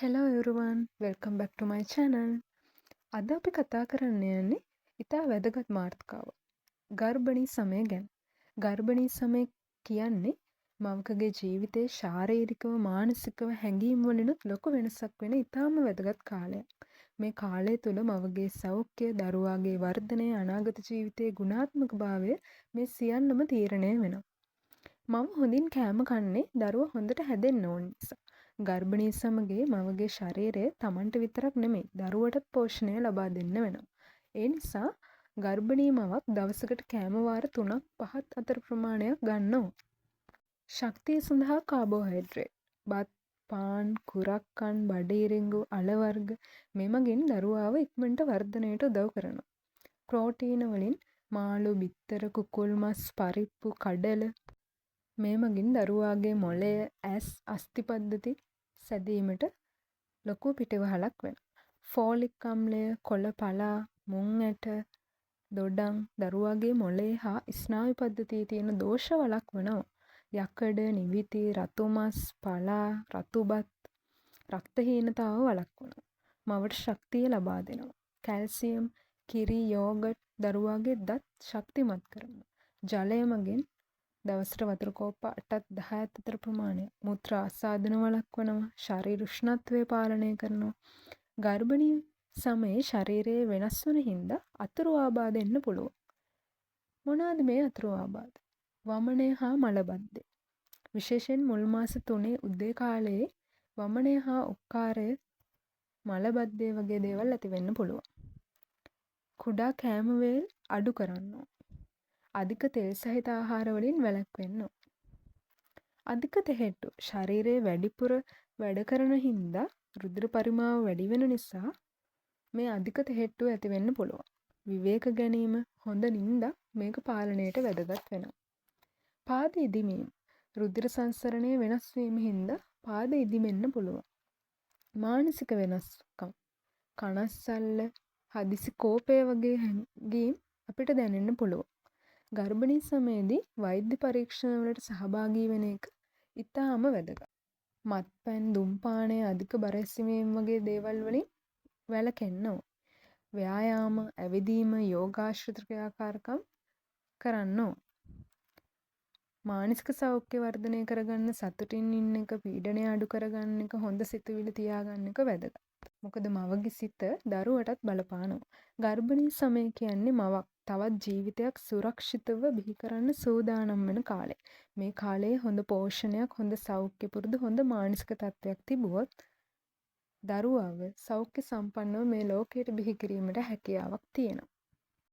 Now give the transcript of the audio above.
Hello everyone, welcome back to my channel. අද අපි කතා කරන්න යන්නේ ඉතා වැදගත් මාතෘකාවක්. ගර්භණී සමය ගැන. ගර්භණී සමය කියන්නේ මවකගේ ජීවිතයේ ශාරීරිකව මානසිකව හැඟීම් වලිනුත් ලොකු වෙනසක් වෙන ඉතාම වැදගත් කාලයක්. මේ කාලය තුළ මවගේ සෞඛ්‍ය, දරුවාගේ වර්ධනය, අනාගත ජීවිතයේ ගුණාත්මක භාවය මේ සියල්ලම තීරණය වෙනවා. මම හොඳින් කෑම කන්නේ දරුවා හොඳට හැදෙන්න ඕන නිසා. ගර්භණී සමගයේ මවගේ ශරීරය තමන්ට විතරක් නෙමෙයි දරුවටත් පෝෂණය ලබා දෙන්න වෙනවා. ඒ නිසා ගර්භණී මවක් දවසකට කෑම වාර 3ක් 5ක් අතර ප්‍රමාණයක් ගන්න ඕන. ශක්තිය සඳහා කාබෝහයිඩ්‍රේට්, බත්, පාන්, කුරක්කන්, බඩිරිඟු, අල වර්ග මෙමගින් දරුවාව ඉක්මනට වර්ධනයට උදව් කරනවා. ප්‍රෝටීන වලින් මාළු, බිත්තර, කුකුල් මස්, පරිප්පු, කඩල මේ මගින් දරුවාගේ මොළය, ඇස්, අස්ථි පද්ධති සැදීමට ලොකු පිටවහලක් වෙනවා. ෆෝලික් අම්ලය, කොළ පලා, මුං ඇට, දොඩම් දරුවාගේ මොළයේ හා ස්නායු පද්ධතියේ තියෙන දෝෂ වළක්වනවා. යකඩ, නිවිති, රතු මස්, පලා, රතුබත් රක්තහීනතාව වළක්වනවා. මවට ශක්තිය ලබා දෙනවා. කැල්සියම්, කිරි, යෝගට් දරුවාගේ දත් ශක්තිමත් කරනවා. ජලය මගින් දවසට වතුර කෝප්ප 8ත් 10ත් අතර ප්‍රමාණයක් මුත්‍රා අසාදන වළක්වනවා. ශරීර උෂ්ණත්වය පාලනය කරනවා. ගර්භණී සමයේ ශරීරයේ වෙනස් වන හින්දා අතුරු ආබාධ එන්න පුළුවන්. මොනවාද මේ අතුරු ආබාධ? වමනය හා මලබද්ධය. විශේෂයෙන් මුල් මාස 3 උදේ කාලයේ වමනය හා උක්කාරය, මලබද්ධය වගේ දේවල් ඇති වෙන්න පුළුවන්. කුඩා කෑම වේල් අඩු කරන්න ඕන. අධික තෙල් සහිත ආහාර වලින් වැළැක්වෙන්න ඕන. අධික තෙහෙට්ටු ශරීරයේ වැඩිපුර වැඩ කරන හින්දා රුධිර පරිමාව වැඩි වෙන නිසා මේ අධික තෙහෙට්ටුව ඇති වෙන්න පුළුවන්. විවේක ගැනීම, හොඳ නිින්දක් මේක පාලනයට වැදගත් වෙනවා. පාද ඉදිමීම රුධිර සංසරණය වෙනස් වීම හින්දා පාද ඉදිමෙන්න පුළුවන්. මානසික වෙනස්කම් කනස්සල්ල, හදිසි කෝපය වගේ හැඟීම් අපිට දැනෙන්න පුළුවන්. ගර්භණී සමයේදී වෛද්‍ය පරීක්ෂණ වලට සහභාගී වෙන එක ඉතාම වැදගත්. මත්පැන්, දුම්පානය, අධික බර ඇසීම වගේ දේවල් වලින් වැළකෙන්න ඕන. ව්‍යායාම, ඇවිදීම, යෝගාශ්‍රිත ක්‍රියාකාරකම් කරන්න ඕන. මානසික සෞඛ්‍ය වර්ධනය කරගන්න, සතුටින් ඉන්න එක, පීඩනය අඩු කරගන්න එක, හොඳ සිතුවිලි තියාගන්න එක වැදගත්. මොකද මවගේ සිත දරුවටත් බලපානවා. ගර්භණී සමය කියන්නේ මවක් තවත් ජීවිතයක් සුරක්ෂිතව බිහි කරන්න සූදානම් වෙන කාලය. මේ කාලයේ හොඳ පෝෂණයක්, හොඳ සෞඛ්‍ය පුරුදු, හොඳ මානසික තත්ත්වයක් තිබුවොත් දරුවාව සෞඛ්‍ය සම්පන්නව මේ ලෝකයට බිහි කිරීමට හැකියාවක් තියෙනවා.